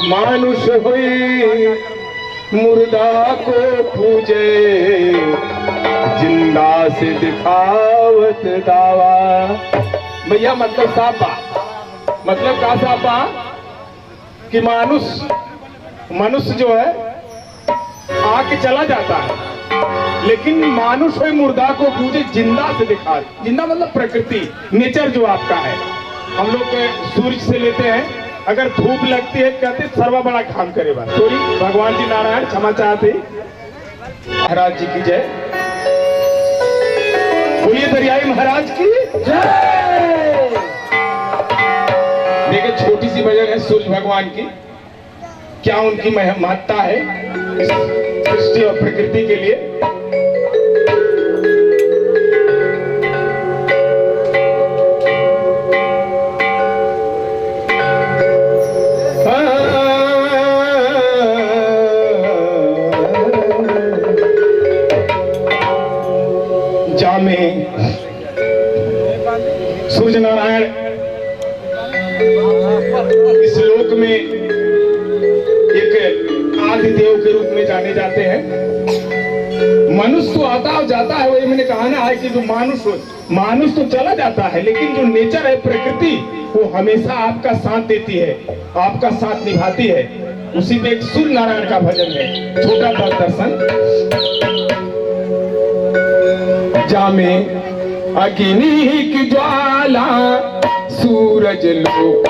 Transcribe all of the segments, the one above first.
मानुष हुई मुर्दा को पूजे, जिंदा से दिखावत दावा। भैया मतलब साफ बा, मतलब का साफ बा कि मनुष्य जो है आके चला जाता है, लेकिन मानुष हुई मुर्दा को पूजे, जिंदा से दिखा। जिंदा मतलब प्रकृति, नेचर जो आपका है। हम लोग सूर्य से लेते हैं, अगर धूप लगती है कहते सर्वा बड़ा काम करे बा। सॉरी, भगवान जी नारायण क्षमा चाहते। महाराज जी की जय, बोलिए दरियाई महाराज की जय। देखिए छोटी सी भजन है सूर्य भगवान की, क्या उनकी महत्ता है इस सृष्टि और प्रकृति के लिए। सूर्य नारायण इस लोक में एक आदिदेव के रूप में जाने जाते हैं। मनुष्य तो आता और जाता है, वही मैंने कहा ना है कि जो मानुष तो चला जाता है, लेकिन जो नेचर है प्रकृति वो हमेशा आपका साथ देती है, आपका साथ निभाती है। उसी पे एक सूर्य नारायण का भजन है, छोटा सा दर्शन। जामे अग्नि की ज्वाला सूरज लोक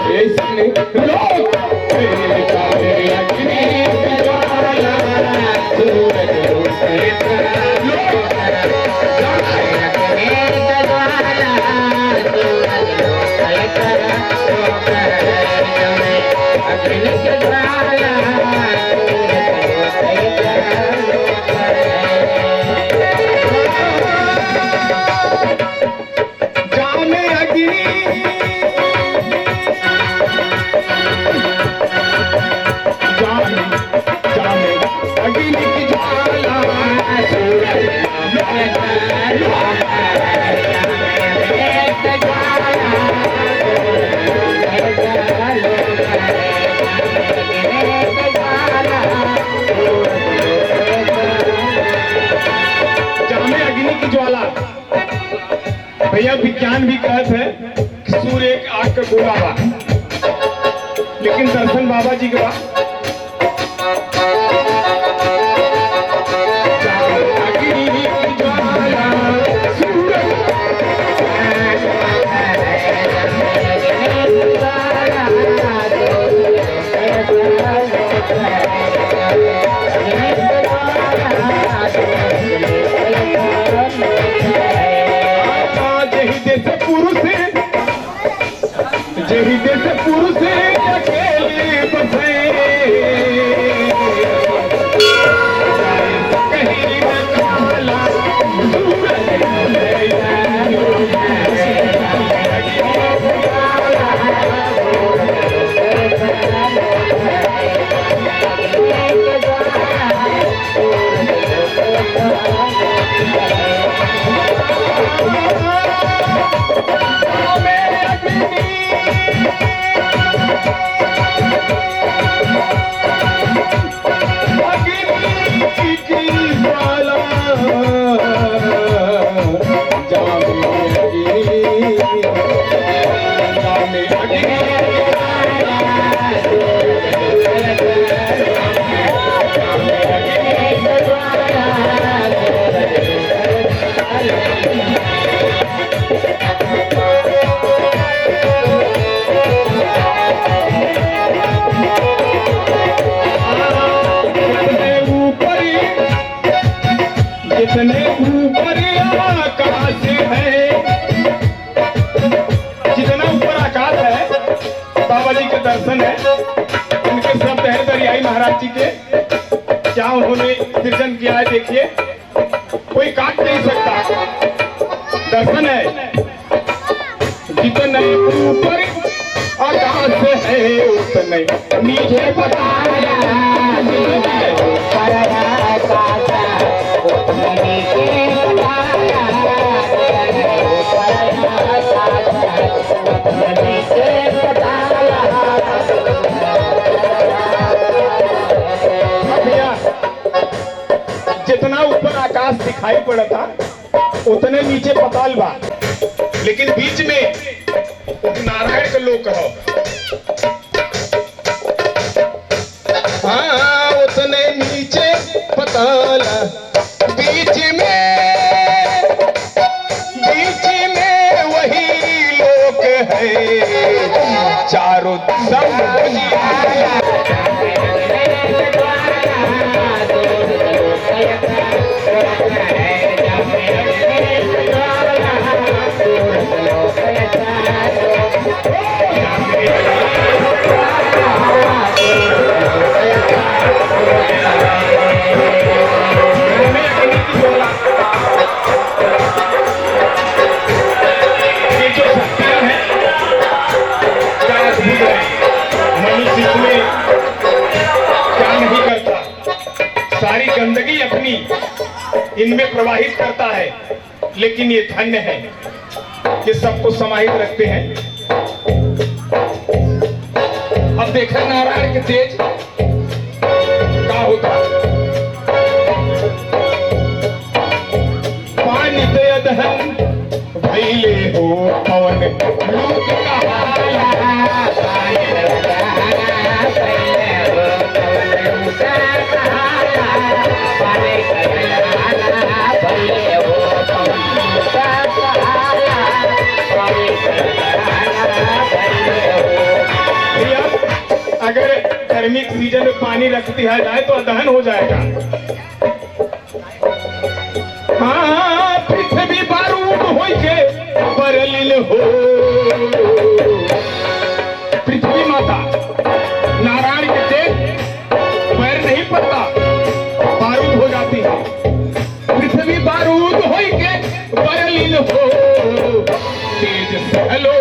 अग्नि की ज्वाला सूरज भैया विज्ञान भी कहते हैं कि सूर्य एक आग का गोला बा, लेकिन दर्शन बाबा जी के बाद जितने ऊपर आकाश है, जितना ऊपर आकाश है, बाबा जी के दर्शन है। उनके शब्द है दरियाई महाराज जी के, क्या उन्होंने सृजन किया है देखिए, कोई काट नहीं सकता। दर्शन है, जितने ऊपर आकाश है उतने नीचे बताया। दिखाई पड़ा था उतने नीचे पताल बा, लेकिन बीच में नारायण का लोग कहो। हाँ उतने नीचे पताल, बीच में वही लोग है, चारों सारी गंदगी अपनी इनमें प्रवाहित करता है, लेकिन ये धन्य है कि सबको समाहित रखते हैं। अब देखा नारायण के तेज क्या होता। पानी दे दहन भैले हो पवन लूट का अगर गर्मी के सीजन में पानी रख दिया जाए तो दहन हो जाएगा। हाँ पृथ्वी बारूद हो के बरलिल हो, पृथ्वी माता नारायण के तेज पैर नहीं पड़ता, बारूद हो जाती है। पृथ्वी बारूद हो के बरलिल हो, तेज सहलो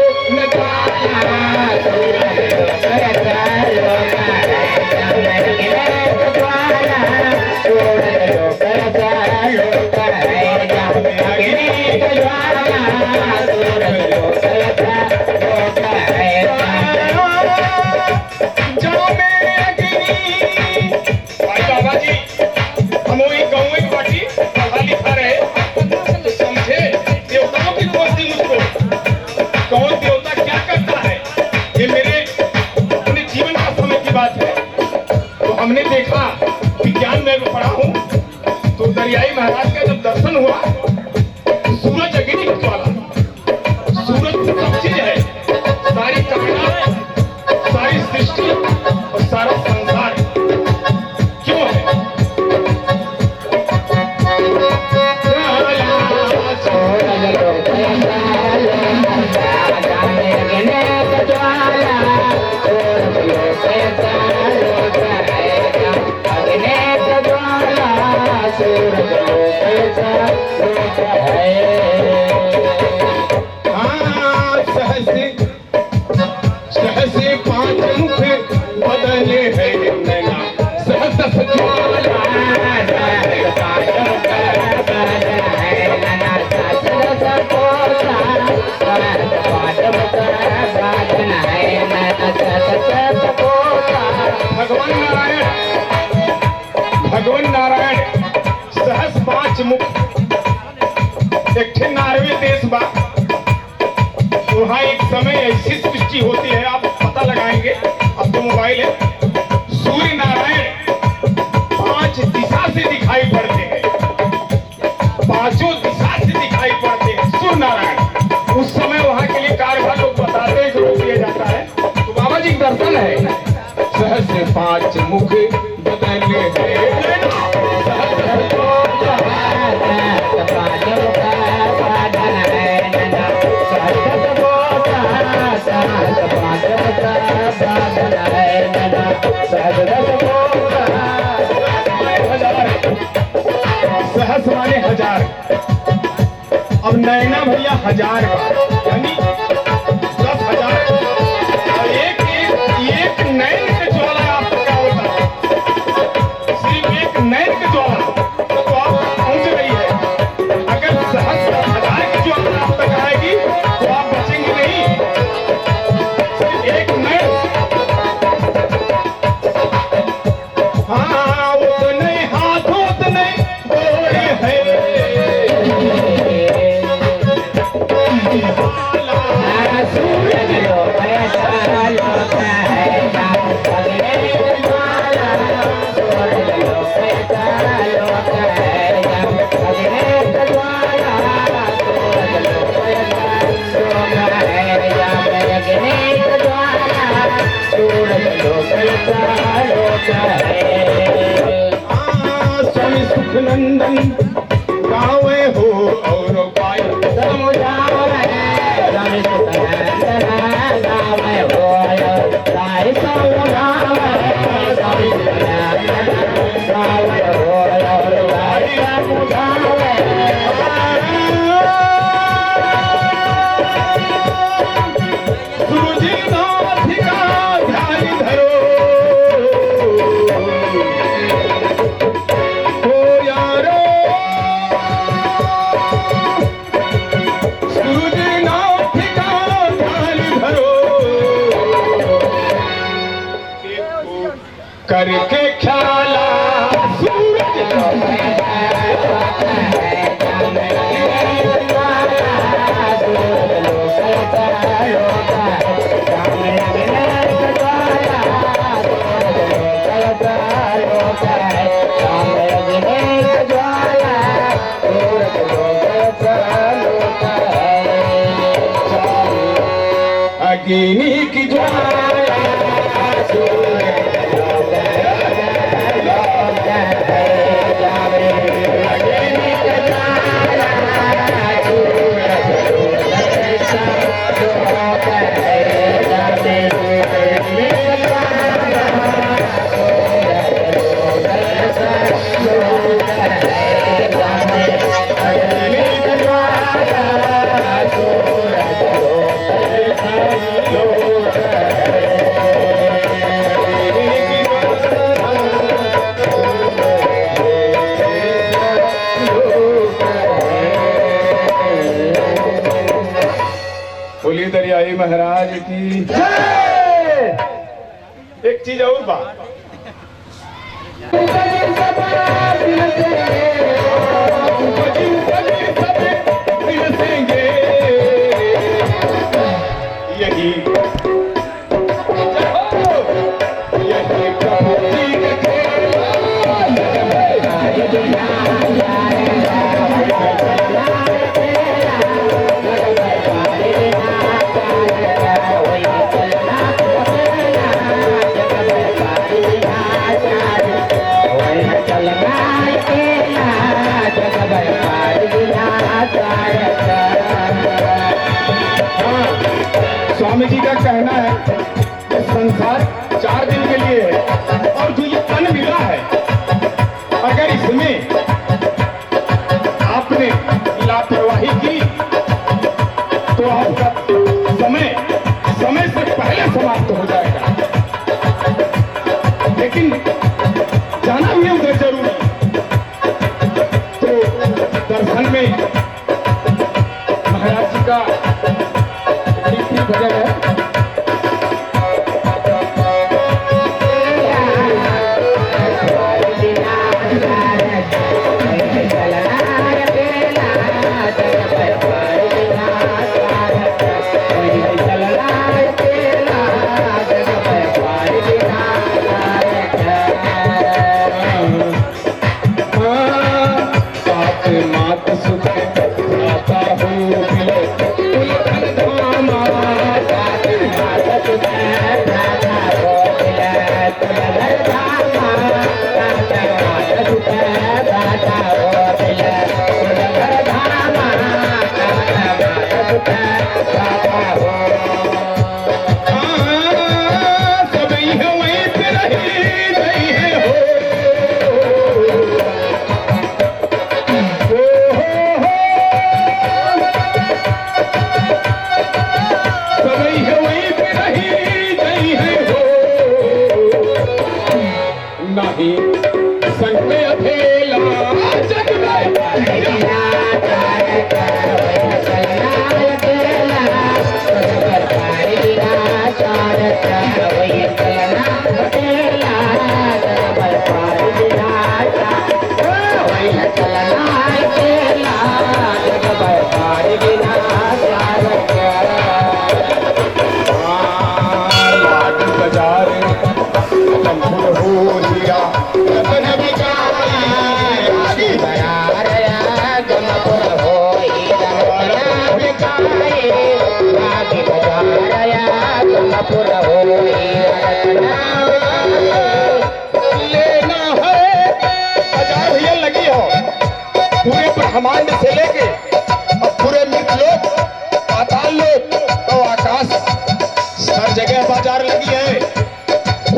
हमने देखा, विज्ञान में पढ़ा हूं तो दरियाई महाराज का जब दर्शन हुआ, सूरज अग्नि का ज्वाला, सूरज सब चीज है, सारी कायनात, सारी सृष्टि और सारा संसार क्यों है? सहसे पांच मुख बदले है नैना, सहस ज्वाला भगवान नारायण सहस पांच मुख। एक नारवे देश बा, वहाँ एक समय ऐसी सृष्टि होती है, आप पता लगाएंगे, अब तो मोबाइल है। सूर्य नारायण पांच दिशा से दिखाई पड़ते हैं, पांचों दिशा से दिखाई पड़ते हैं सूर्य नारायण। उस समय वहाँ के लिए कारभार लोग बताते हैं कि रोक दिया जाता है, तो बाबा जी का दर्शन है। सहस पांच मुख बदले सहस वाले हजार, अब नैना भैया हजार यानी 10,000। एक नैन के ज्वाला आपको क्या होता है? सिर्फ एक नैन के ज्वाला तो आप पहुंच रही है। अगर सहस्र हजार की ज्वाला आप तक आएगी तो आप बचेंगे नहीं। एक नैन, हाँ उतने हाथों उतने गोरे है, स्वामी सुखनंदन गावे हो और पाई समुझावे स्वामी सुखनंदन गावे हो ताई समुझावे स्वामी सुखनंदन गावे हो और ताई समुझावे सूरजनाथ का ध्यान धरो हो यारो सूरजनाथ का ध्यान धरो करके ख्याला सूरज अग्नि की ज्वाला बोलिए दरियाई महाराज की जय। एक चीज और बात यही यही प्रभु जी के स्वामी जी का कहना है कि संसार 4 दिन के लिए है और जो ये तन मिला है अगर इसमें आपने लापरवाही की तो आपका समय समय से पहले समाप्त हो जाएगा। लेकिन जाना भी उधर जरूरी तो दर्शन में महाराज जी का भजन है मात सुख आता हूँ हो लिया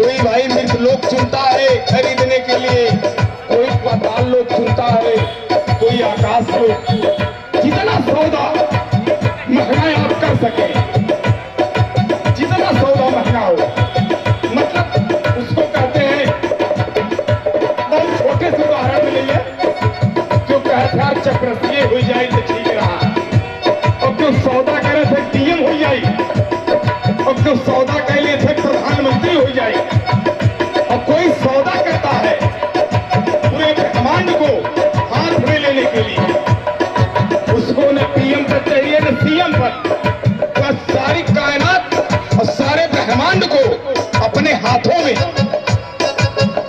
कोई भाई मृत लोग चुनता है खरीदने के लिए, कोई पाताल लोग चुनता है, कोई आकाश लोग। जितना सौदा महंगा आप कर सके, जितना सौदा महंगा हो, मतलब उसको कहते हैं। बहुत छोटे से उदाहरण में लिए, जो कहते हैं चक्रवर्ती हो जाए तो ठीक रहा, और जो सौदा करे थे डीएम हो जाए, और जो सौदा कह लिए थे प्रधानमंत्री हो जाए, और कोई सौदा करता है पूरे ब्रह्मांड को हाथ में लेने के लिए, उसको न पीएम पर चाहिए न सीएम पर, वह सारी कायनात और सारे ब्रह्मांड को अपने हाथों में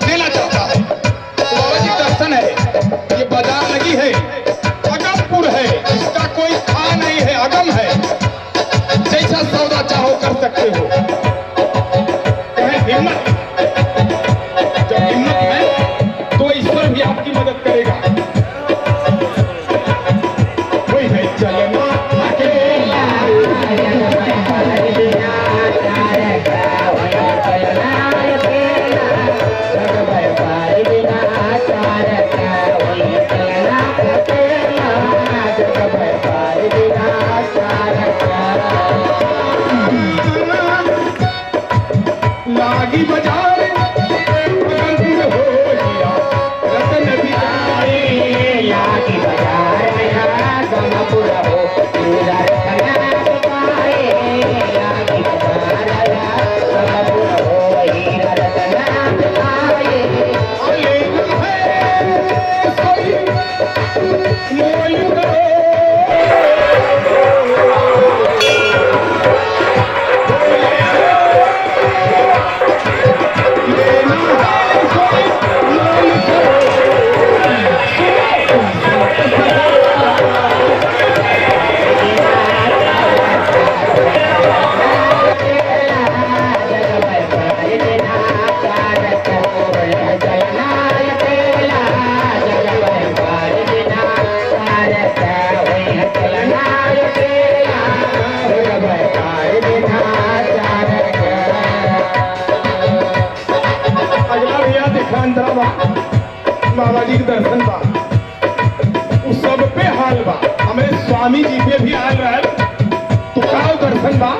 लेना चाहता है। तो बाबा जी दर्शन है, ये बाजार लगी है, अगमपुर है, इसका कोई खा नहीं है, अगम है। जैसा सौदा चाहो कर सकते हो। हिम्मत, जब हिम्मत है तो ईश्वर भी आपकी मदद करेगा। वही है चलना अकेला, लागी बाजार अगमपुर हो गया, रतन बिकाए लागी बाजार में अगमपुर हो गया, रतन बिकाए लागी बाजार अगमपुर हो गया, रतन बिकाए। लेना है कोई मोल करो, बाबा जी के दर्शन बा, उस सब पे हाल बा, हमारे स्वामी जी पे भी हाल रहा, तो का दर्शन बा।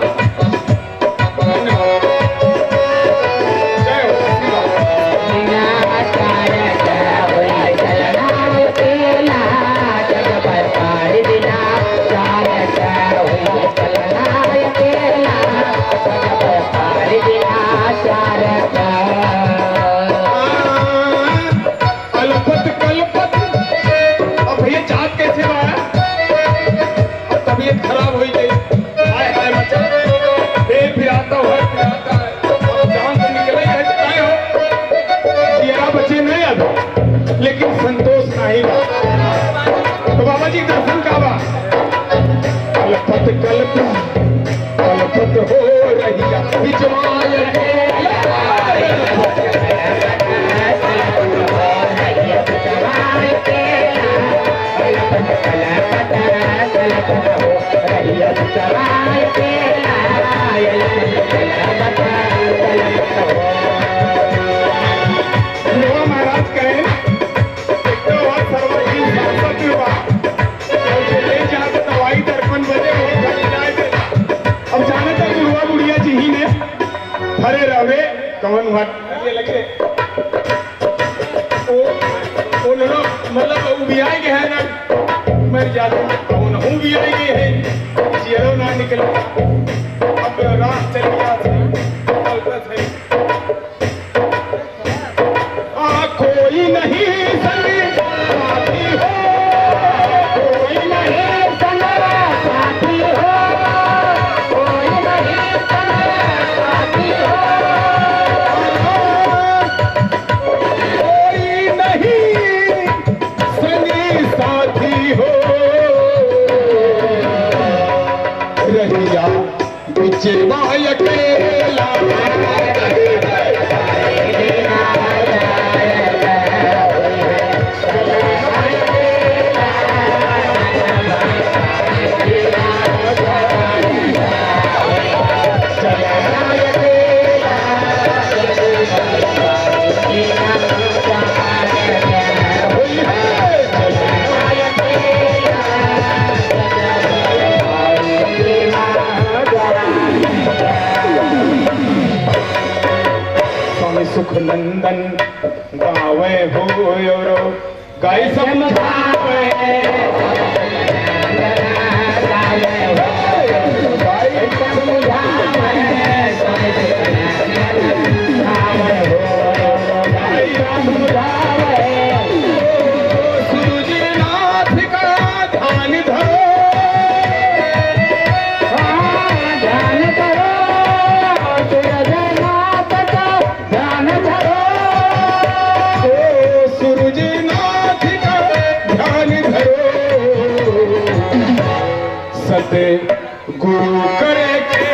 खराब हो गई, हाय हाय मचा, फिर आता है, जान तो निकले है तो काय हो, जिया बचे नहीं अब, लेकिन संतोष नहीं बा। तो बाबा जी दर्शन का बा, कलपत कलपत कलपत हो रही है बिचवाल महाराज कहे दवाई दर्पण बजे अब जाने तक बुढ़वा बुढ़िया जी ही ने भरे रहे कवन लगे मतलब उबियाए गए हैं ना, मेरी जाते में कौन हूँ भी आई गए हैं, चेहरों ना निकल, अब रात चल गया कोई नहीं संगी साथी हो, कोई नहीं संगरा साथी हो, कोई नहीं संगरा साथी हो, कोई नहीं संगी साथी हो, रहिया बिचवाय के सुख नंदन गावे हो और गाय समझावे सूर्यनाथ का ध्यान धरो ध्यान करो सूर्यनाथ का ध्यान धरो सूरजनाथ का ध्यान धरो सत गुरु करे के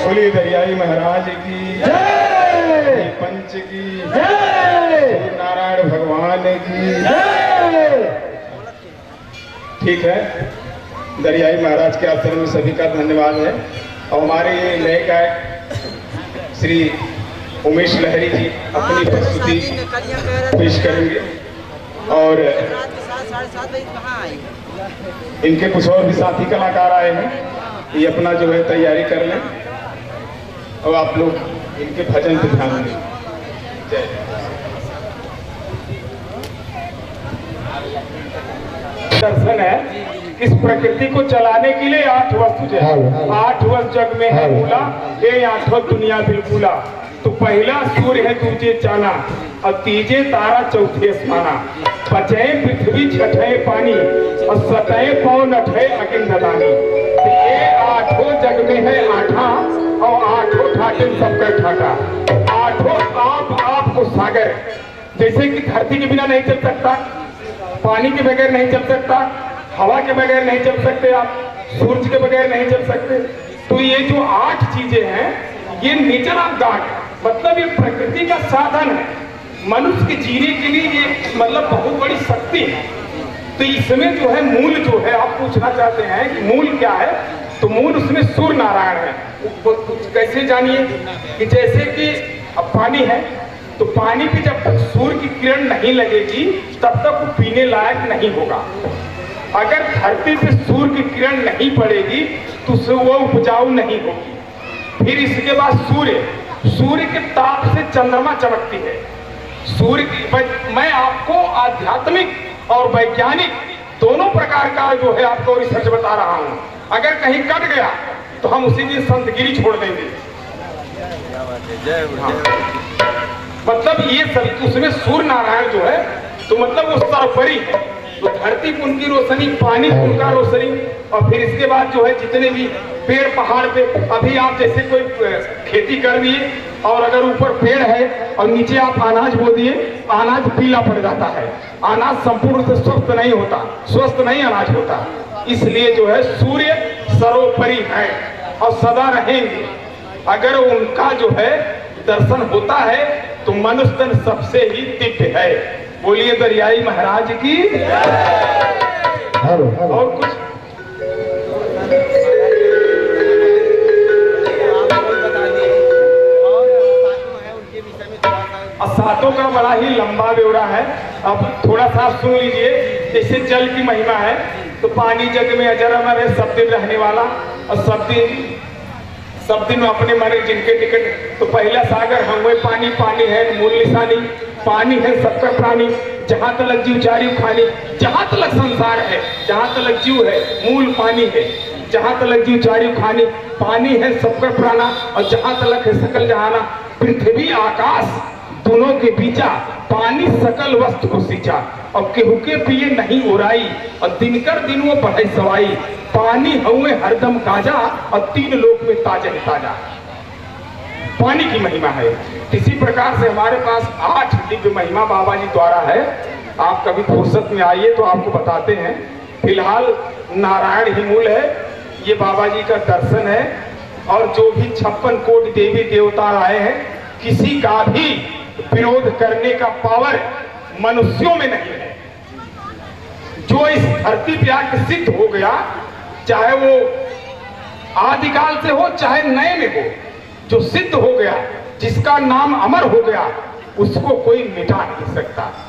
बोलिए दरियाई महाराज की जय, पंच की जय, नारायण भगवान की जय। ठीक है, दरियाई महाराज के आश्रम में सभी का धन्यवाद है। और हमारे ये नए गायक श्री उमेश लहरी जी अपनी प्रस्तुति पेश करेंगे और इनके कुछ और भी साथी कलाकार आए हैं, ये अपना जो है तैयारी कर लें और आप लोग इनके भजन पे ध्यान दें। जय। दर्शन है इस प्रकृति को चलाने के लिए 8 वस्तु जो है, 8 वस्तु जग में है मूला, ये 8 दुनिया बिल्कुला। तो पहला सूर्य है दूजे चाना और तीजे तारा चौथे आसमाना, पचे पृथ्वी छठे पानी और सतह पौ नठे अगिन ददानी। तो ये 8 जग में है 8 और 8 ठाटे सबका ठाटा, 8 आप को सागर। जैसे कि धरती के बिना नहीं चल सकता, पानी के बगैर नहीं चल सकता, हवा के बगैर नहीं चल सकते आप, सूरज के बगैर नहीं चल सकते। तो ये जो 8 चीजें हैं ये नेचर ऑफ गॉड, मतलब ये प्रकृति का साधन है। मनुष्य के जीने के लिए ये मतलब बहुत बड़ी शक्ति है। तो इसमें जो है मूल जो है, आप पूछना चाहते हैं कि मूल क्या है, तो मूल उसमें सूर्य नारायण है। कैसे जानिए कि जैसे कि अब पानी है तो पानी पे जब तक सूर्य की किरण नहीं लगेगी तब तक वो पीने लायक नहीं होगा। अगर धरती पे सूर्य की किरण नहीं पड़ेगी तो वो उपजाऊ नहीं होगी। फिर इसके बाद सूर्य के ताप से चंद्रमा चमकती है। सूर्य की मैं आपको आध्यात्मिक और वैज्ञानिक दोनों प्रकार का जो है आपको रिसर्च बता रहा हूं। अगर कहीं कट गया तो हम उसी दिन संतगिरी छोड़ देंगे। हाँ। मतलब ये सब उसमें सूर्य नारायण जो है तो मतलब वो सर्वोपरि है। तो धरती को उनकी रोशनी, पानी को उनका रोशनी, और फिर इसके बाद जो है जितने भी पेड़ पहाड़ पे, अभी आप जैसे कोई खेती कर दिए और अगर ऊपर पेड़ है और नीचे आप अनाज बो दिए, अनाज पीला पड़ जाता है, अनाज संपूर्ण से स्वस्थ नहीं होता, स्वस्थ नहीं अनाज होता। इसलिए जो है सूर्य सर्वोपरि है और सदा रहेंगे। अगर उनका जो है दर्शन होता है तो मनुष्य तन सबसे ही दिव्य है। बोलिए दरियाई महाराज की। और कुछ सातों का बड़ा ही लंबा ब्यौरा है, अब थोड़ा सा सुन लीजिए। जैसे जल की महिमा है तो पानी जग में अजर अमर है, सब दिन रहने वाला और सब दिन अपने मरे जिनके टिकट। तो पहला सागर हम पानी, पानी है मूल निशानी, पानी है सबका प्राणी, जहां तलक जीव चारिव खानी, जहां तलक संसार है, जहां तलक जीव है मूल पानी है, जहां तलक जीव चारिव खानी, पानी है सबका प्राणा और जहां तलक है सकल जहाना। पृथ्वी आकाश दोनों के बीचा, पानी सकल वस्तु को सींचा और केहू के पिए नहीं उड़ाई और दिनकर दिन वो बढ़े सवाई। पानी हुए हरदम काजा और 3 लोक में ताजा ही ताजा। पानी की महिमा है। इसी प्रकार से हमारे पास 8 दिव्य महिमा बाबा जी द्वारा है। आप कभी फुर्सत में आइए तो आपको बताते हैं। फिलहाल नारायण ही मूल है, ये बाबा जी का दर्शन है। और जो भी 56 कोटि देवी देवता आए हैं, किसी का भी विरोध करने का पावर मनुष्यों में नहीं है। जो इस धरती पे आके सिद्ध हो गया, चाहे वो आदिकाल से हो चाहे नए में हो, जो सिद्ध हो गया, जिसका नाम अमर हो गया, उसको कोई मिटा नहीं सकता।